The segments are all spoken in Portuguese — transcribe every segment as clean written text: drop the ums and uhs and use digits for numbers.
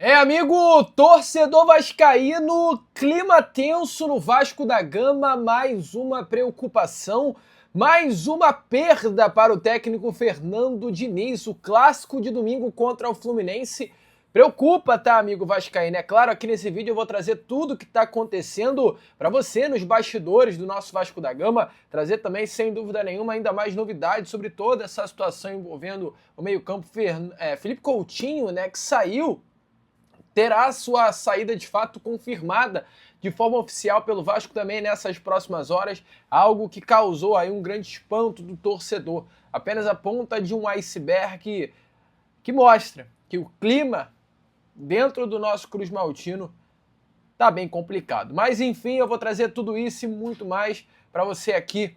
Amigo, torcedor vascaíno, clima tenso no Vasco da Gama, mais uma preocupação, mais uma perda para o técnico Fernando Diniz. O clássico de domingo contra o Fluminense preocupa, tá, amigo vascaíno? É claro, aqui nesse vídeo eu vou trazer tudo o que está acontecendo para você nos bastidores do nosso Vasco da Gama, trazer também, sem dúvida nenhuma, ainda mais novidades sobre toda essa situação envolvendo o meio-campo Felipe Coutinho, né, que saiu, terá sua saída de fato confirmada de forma oficial pelo Vasco também nessas próximas horas, algo que causou aí um grande espanto do torcedor. Apenas a ponta de um iceberg que mostra que o clima dentro do nosso Cruz Maltino tá bem complicado. Mas enfim, eu vou trazer tudo isso e muito mais para você aqui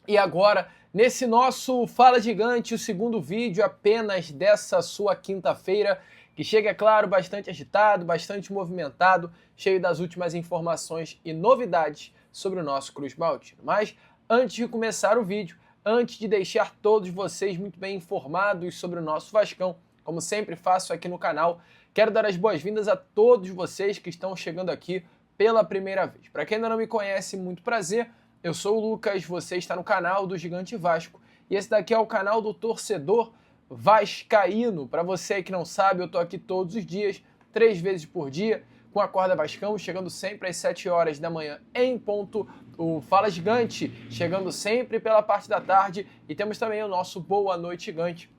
e agora, nesse nosso Fala Gigante, o segundo vídeo apenas dessa sua quinta-feira, que chega, é claro, bastante agitado, bastante movimentado, cheio das últimas informações e novidades sobre o nosso Cruz Maltino. Mas antes de começar o vídeo, antes de deixar todos vocês muito bem informados sobre o nosso Vascão, como sempre faço aqui no canal, quero dar as boas-vindas a todos vocês que estão chegando aqui pela primeira vez. Para quem ainda não me conhece, muito prazer. Eu sou o Lucas, você está no canal do Gigante Vasco e esse daqui é o canal do torcedor vascaíno. Para você que não sabe, eu tô aqui todos os dias, 3 vezes por dia, com a Acorda Vascão, chegando sempre às 7 horas da manhã em ponto. O Fala Gigante, chegando sempre pela parte da tarde. E temos também o nosso Boa Noite Gigante,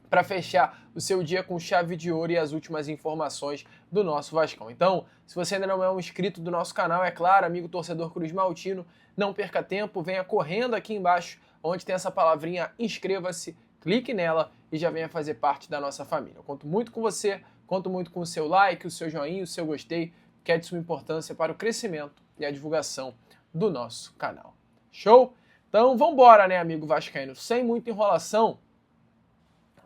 para fechar o seu dia com chave de ouro e as últimas informações do nosso Vascão. Então, se você ainda não é um inscrito do nosso canal, é claro, amigo torcedor Cruz Maltino, não perca tempo, venha correndo aqui embaixo, onde tem essa palavrinha inscreva-se, clique nela e já venha fazer parte da nossa família. Eu conto muito com você, conto muito com o seu like, o seu joinha, o seu gostei, que é de suma importância para o crescimento e a divulgação do nosso canal. Show? Então, vambora, né, amigo vascaíno? Sem muita enrolação,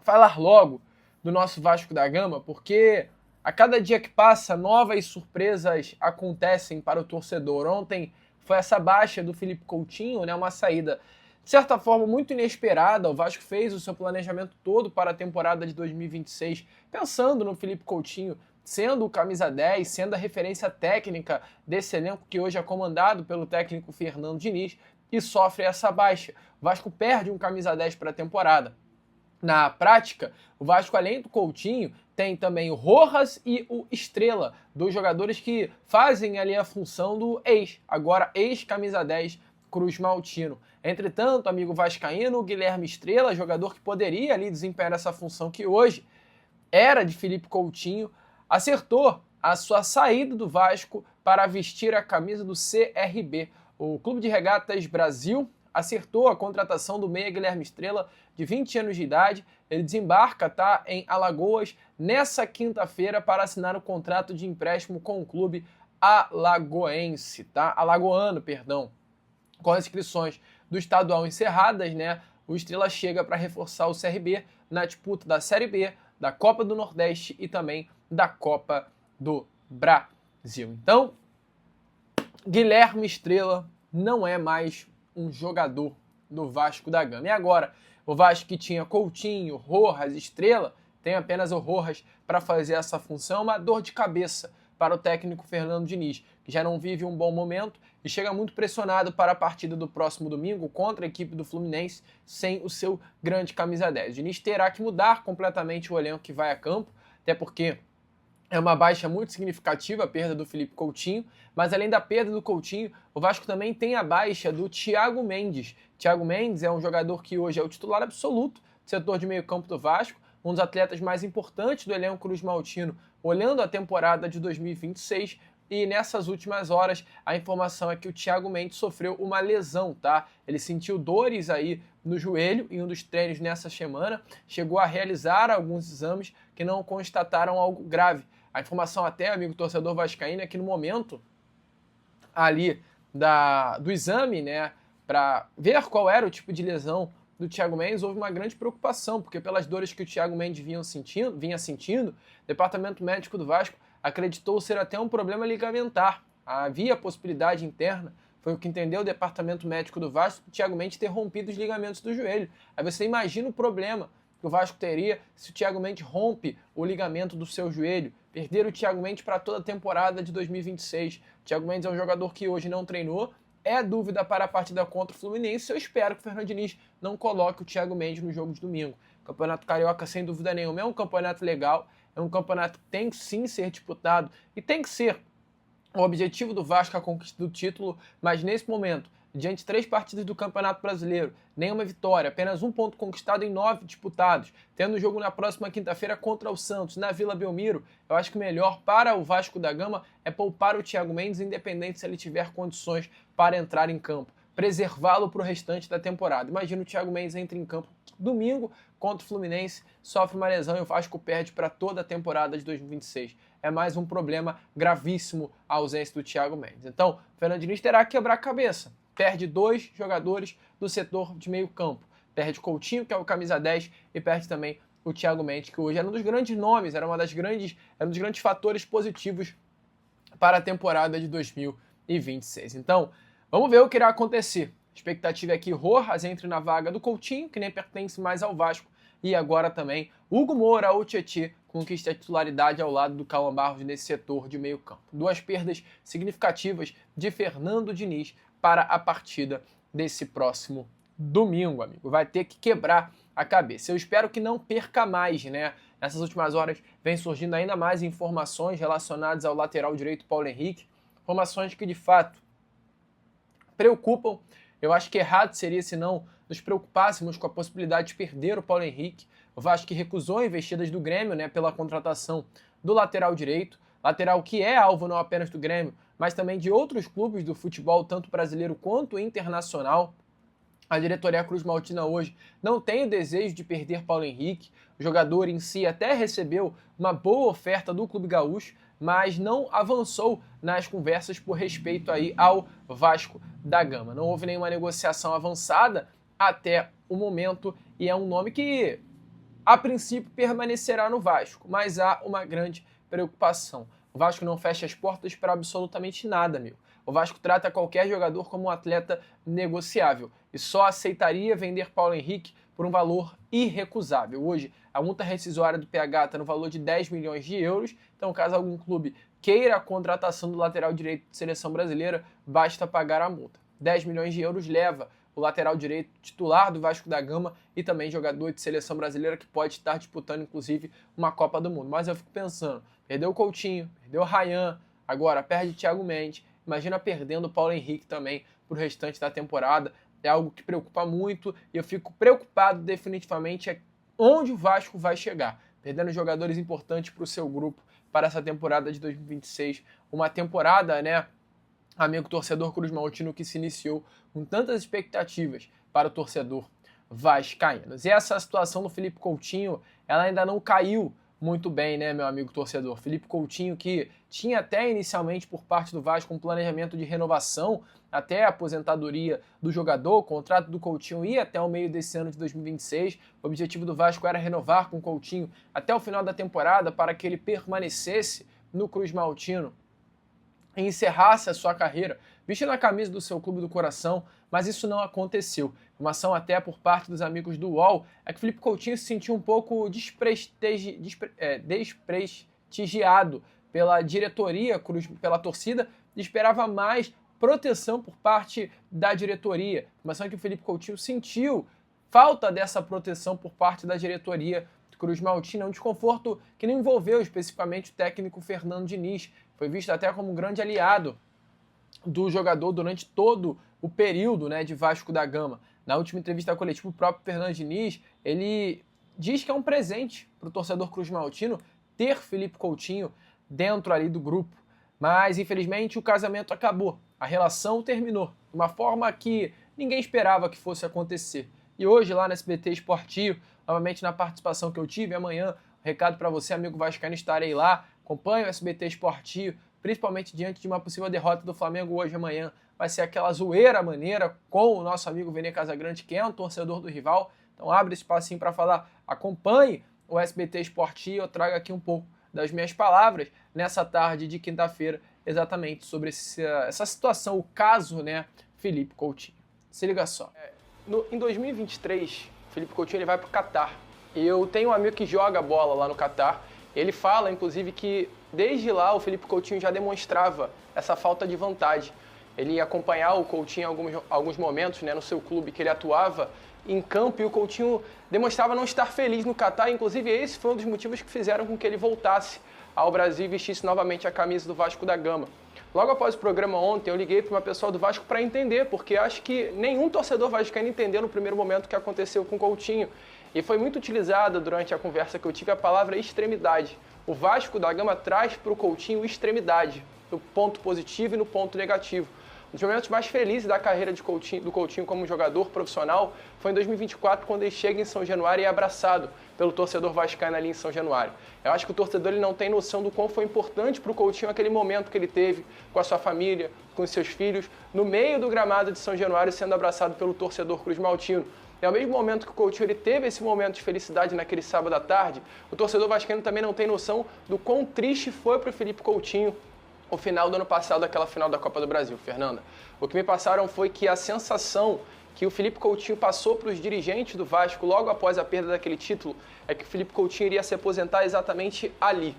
falar logo do nosso Vasco da Gama, porque a cada dia que passa, novas surpresas acontecem para o torcedor. Ontem foi essa baixa do Felipe Coutinho, né, uma saída, de certa forma, muito inesperada. O Vasco fez o seu planejamento todo para a temporada de 2026, pensando no Felipe Coutinho sendo o camisa 10, sendo a referência técnica desse elenco que hoje é comandado pelo técnico Fernando Diniz, e sofre essa baixa. O Vasco perde um camisa 10 para a temporada. Na prática, o Vasco, além do Coutinho, tem também o Rojas e o Estrela, dois jogadores que fazem ali a função do agora ex-camisa 10, Cruz Maltino. Entretanto, amigo vascaíno, o Guilherme Estrela, jogador que poderia ali desempenhar essa função que hoje era de Felipe Coutinho, acertou a sua saída do Vasco para vestir a camisa do CRB. O Clube de Regatas Brasil acertou a contratação do meia Guilherme Estrela, de 20 anos de idade. Ele desembarca, tá, em Alagoas nessa quinta-feira para assinar o contrato de empréstimo com o clube alagoense, tá? Alagoano, perdão. Com as inscrições do estadual encerradas, né, o Estrela chega para reforçar o CRB na disputa da Série B, da Copa do Nordeste e também da Copa do Brasil. Então, Guilherme Estrela não é mais um jogador do Vasco da Gama. E agora, o Vasco que tinha Coutinho, Rojas, Estrela, tem apenas o Rojas para fazer essa função, uma dor de cabeça para o técnico Fernando Diniz, que já não vive um bom momento e chega muito pressionado para a partida do próximo domingo contra a equipe do Fluminense sem o seu grande camisa 10. O Diniz terá que mudar completamente o elenco que vai a campo, até porque é uma baixa muito significativa a perda do Felipe Coutinho, mas além da perda do Coutinho, o Vasco também tem a baixa do Thiago Mendes. Thiago Mendes é um jogador que hoje é o titular absoluto do setor de meio campo do Vasco, um dos atletas mais importantes do elenco Cruz Maltino, olhando a temporada de 2026, e nessas últimas horas a informação é que o Thiago Mendes sofreu uma lesão, tá? Ele sentiu dores aí no joelho em um dos treinos nessa semana, chegou a realizar alguns exames que não constataram algo grave. A informação até, amigo torcedor vascaíno, é que no momento ali do exame, né, para ver qual era o tipo de lesão do Thiago Mendes, houve uma grande preocupação, porque pelas dores que o Thiago Mendes vinha sentindo, o departamento médico do Vasco acreditou ser até um problema ligamentar. Havia possibilidade interna, foi o que entendeu o departamento médico do Vasco, o Thiago Mendes ter rompido os ligamentos do joelho. Aí você imagina o problema que o Vasco teria se o Thiago Mendes rompe o ligamento do seu joelho, perder o Thiago Mendes para toda a temporada de 2026. O Thiago Mendes é um jogador que hoje não treinou, é dúvida para a partida contra o Fluminense. Eu espero que o Fernando Diniz não coloque o Thiago Mendes no jogo de domingo. O Campeonato Carioca, sem dúvida nenhuma, é um campeonato legal, é um campeonato que tem que sim ser disputado e tem que ser o objetivo do Vasco a conquista do título, mas nesse momento, diante de 3 partidas do Campeonato Brasileiro, nenhuma vitória, apenas 1 ponto conquistado em 9 disputados, tendo o jogo na próxima quinta-feira contra o Santos, na Vila Belmiro, eu acho que o melhor para o Vasco da Gama é poupar o Thiago Mendes, independente se ele tiver condições para entrar em campo, preservá-lo para o restante da temporada. Imagina o Thiago Mendes entra em campo domingo contra o Fluminense, sofre uma lesão e o Vasco perde para toda a temporada de 2026. É mais um problema gravíssimo a ausência do Thiago Mendes. Então, o Fernando Diniz terá que quebrar a cabeça. Perde 2 jogadores do setor de meio campo. Perde o Coutinho, que é o camisa 10, e perde também o Thiago Mendes, que hoje era um dos grandes nomes, era um dos grandes fatores positivos para a temporada de 2026. Então, vamos ver o que irá acontecer. A expectativa é que Rojas entre na vaga do Coutinho, que nem pertence mais ao Vasco, e agora também Hugo Moura ou Tietê conquiste a titularidade ao lado do Cauã Barros nesse setor de meio campo. 2 perdas significativas de Fernando Diniz para a partida desse próximo domingo, amigo. Vai ter que quebrar a cabeça. Eu espero que não perca mais, né? Nessas últimas horas vem surgindo ainda mais informações relacionadas ao lateral direito Paulo Henrique, informações que de fato preocupam. Eu acho que errado seria se não nos preocupássemos com a possibilidade de perder o Paulo Henrique. O Vasco que recusou investidas do Grêmio, né, pela contratação do lateral direito, lateral que é alvo não apenas do Grêmio, mas também de outros clubes do futebol, tanto brasileiro quanto internacional. A diretoria Cruz Maltina hoje não tem o desejo de perder Paulo Henrique. O jogador em si até recebeu uma boa oferta do Clube Gaúcho, mas não avançou nas conversas por respeito aí ao Vasco da Gama. Não houve nenhuma negociação avançada até o momento e é um nome que, a princípio, permanecerá no Vasco, mas há uma grande preocupação. O Vasco não fecha as portas para absolutamente nada, amigo. O Vasco trata qualquer jogador como um atleta negociável e só aceitaria vender Paulo Henrique por um valor irrecusável. Hoje, a multa rescisória do PH está no valor de 10 milhões de euros, então caso algum clube queira a contratação do lateral direito de seleção brasileira, basta pagar a multa. 10 milhões de euros leva o lateral direito titular do Vasco da Gama e também jogador de seleção brasileira que pode estar disputando, inclusive, uma Copa do Mundo. Mas eu fico pensando, perdeu o Coutinho, perdeu o Ryan, agora perde o Thiago Mendes, imagina perdendo o Paulo Henrique também para o restante da temporada. É algo que preocupa muito e eu fico preocupado definitivamente onde o Vasco vai chegar, perdendo jogadores importantes para o seu grupo para essa temporada de 2026. Uma temporada, né, amigo torcedor Cruz Maltino, que se iniciou com tantas expectativas para o torcedor vascaíno. E essa situação do Felipe Coutinho, ela ainda não caiu muito bem, né, meu amigo torcedor? Felipe Coutinho, que tinha até inicialmente por parte do Vasco um planejamento de renovação até a aposentadoria do jogador, o contrato do Coutinho ia até o meio desse ano de 2026. O objetivo do Vasco era renovar com o Coutinho até o final da temporada para que ele permanecesse no Cruz Maltino e encerrasse a sua carreira vestindo a camisa do seu clube do coração, mas isso não aconteceu. Informação até por parte dos amigos do UOL é que Felipe Coutinho se sentiu um pouco desprestigiado pela diretoria, pela torcida, e esperava mais proteção por parte da diretoria. Informação é que o Felipe Coutinho sentiu falta dessa proteção por parte da diretoria do Cruz Maltina, um desconforto que não envolveu especificamente o técnico Fernando Diniz. Foi visto até como um grande aliado do jogador durante todo o período, né, de Vasco da Gama. Na última entrevista coletiva, o próprio Fernando Diniz, ele diz que é um presente para o torcedor Cruz Maltino ter Felipe Coutinho dentro ali do grupo. Mas, infelizmente, o casamento acabou. A relação terminou de uma forma que ninguém esperava que fosse acontecer. E hoje, lá no SBT Esportivo, novamente na participação que eu tive, amanhã, um recado para você, amigo vascaíno, estarei lá. Acompanhe o SBT Esportivo, principalmente diante de uma possível derrota do Flamengo hoje e amanhã. Vai ser aquela zoeira maneira com o nosso amigo Vene Casagrande, que é um torcedor do rival. Então abre esse espacinho para falar. Acompanhe o SBT Esportivo, eu trago aqui um pouco das minhas palavras nessa tarde de quinta-feira, exatamente sobre essa situação, o caso, né, Felipe Coutinho. Se liga só. Em 2023, Felipe Coutinho ele vai para o Catar. Eu tenho um amigo que joga bola lá no Catar. Ele fala, inclusive, que desde lá o Felipe Coutinho já demonstrava essa falta de vontade. Ele ia acompanhar o Coutinho em alguns momentos, né, no seu clube que ele atuava em campo, e o Coutinho demonstrava não estar feliz no Catar. Inclusive, esse foi um dos motivos que fizeram com que ele voltasse ao Brasil e vestisse novamente a camisa do Vasco da Gama. Logo após o programa ontem, eu liguei para uma pessoa do Vasco para entender, porque acho que nenhum torcedor vascaíno entendeu no primeiro momento o que aconteceu com o Coutinho. E foi muito utilizada durante a conversa que eu tive a palavra extremidade. O Vasco da Gama traz para o Coutinho extremidade, no ponto positivo e no ponto negativo. Um dos momentos mais felizes da carreira do Coutinho como jogador profissional foi em 2024, quando ele chega em São Januário e é abraçado pelo torcedor vascaíno ali em São Januário. Eu acho que o torcedor ele não tem noção do quão foi importante para o Coutinho aquele momento que ele teve com a sua família, com os seus filhos, no meio do gramado de São Januário, sendo abraçado pelo torcedor cruz-maltino. E ao mesmo momento que o Coutinho ele teve esse momento de felicidade naquele sábado à tarde, o torcedor vascaíno também não tem noção do quão triste foi para o Felipe Coutinho o final do ano passado, aquela final da Copa do Brasil, Fernanda. O que me passaram foi que a sensação que o Felipe Coutinho passou para os dirigentes do Vasco logo após a perda daquele título é que o Felipe Coutinho iria se aposentar exatamente ali.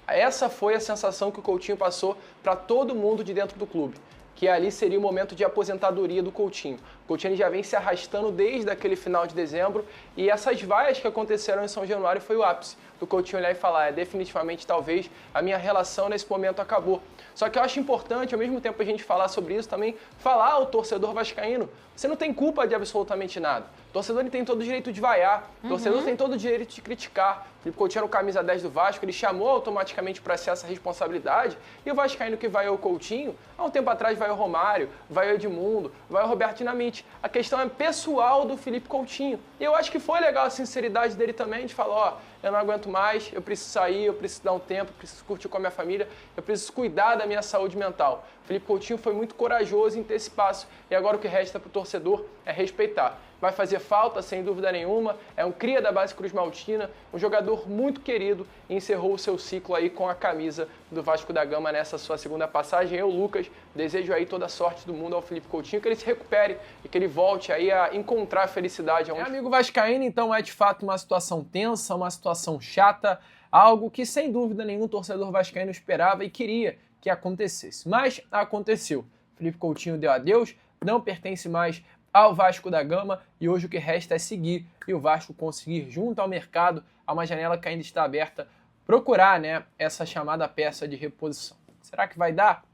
Essa foi a sensação que o Coutinho passou para todo mundo de dentro do clube, que ali seria o momento de aposentadoria do Coutinho. O Coutinho já vem se arrastando desde aquele final de dezembro, e essas vaias que aconteceram em São Januário foi o ápice do Coutinho olhar e falar, definitivamente, talvez, a minha relação nesse momento acabou. Só que eu acho importante, ao mesmo tempo a gente falar sobre isso, também falar ao torcedor vascaíno, você não tem culpa de absolutamente nada. O torcedor ele tem todo o direito de vaiar, o torcedor tem todo o direito de criticar. O Felipe Coutinho era o camisa 10 do Vasco, ele chamou automaticamente para si essa responsabilidade, e o vascaíno que vaiou o Coutinho, há um tempo atrás vaiou o Romário, vaiou o Edmundo, vaiou o Roberto Dinamite. A questão é pessoal do Felipe Coutinho. E eu acho que foi legal a sinceridade dele também, de falar, eu não aguento mais, eu preciso sair, eu preciso dar um tempo, eu preciso curtir com a minha família, eu preciso cuidar da minha saúde mental. O Felipe Coutinho foi muito corajoso em ter esse passo, e agora o que resta para o torcedor é respeitar. Vai fazer falta, sem dúvida nenhuma, é um cria da base cruz-maltina, um jogador muito querido, e encerrou o seu ciclo aí com a camisa do Vasco da Gama nessa sua segunda passagem. Eu, Lucas, desejo aí toda a sorte do mundo ao Felipe Coutinho, que ele se recupere e que ele volte aí a encontrar felicidade. Amigo vascaíno, então é de fato uma situação tensa, uma situação chata, algo que sem dúvida nenhum torcedor vascaíno esperava e queria que acontecesse. Mas aconteceu. Felipe Coutinho deu adeus, não pertence mais ao Vasco da Gama, e hoje o que resta é seguir e o Vasco conseguir, junto ao mercado, a uma janela que ainda está aberta, procurar, né, essa chamada peça de reposição. Será que vai dar?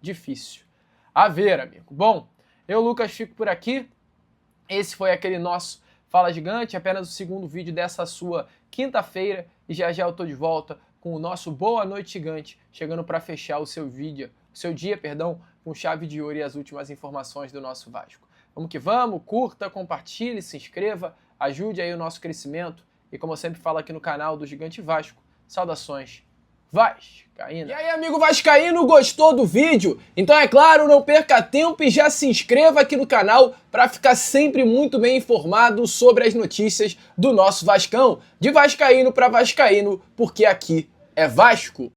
Difícil. A ver, amigo. Bom, eu, Lucas, fico por aqui. Esse foi aquele nosso Fala Gigante, apenas o segundo vídeo dessa sua quinta-feira, e já já eu tô de volta com o nosso Boa Noite Gigante, chegando para fechar o seu dia, com chave de ouro e as últimas informações do nosso Vasco. Vamos que vamos, curta, compartilhe, se inscreva, ajude aí o nosso crescimento, e como eu sempre falo aqui no canal do Gigante Vasco, saudações vascaínas. E aí, amigo vascaíno, gostou do vídeo? Então é claro, não perca tempo e já se inscreva aqui no canal para ficar sempre muito bem informado sobre as notícias do nosso Vascão, de vascaíno para vascaíno, porque aqui é Vasco.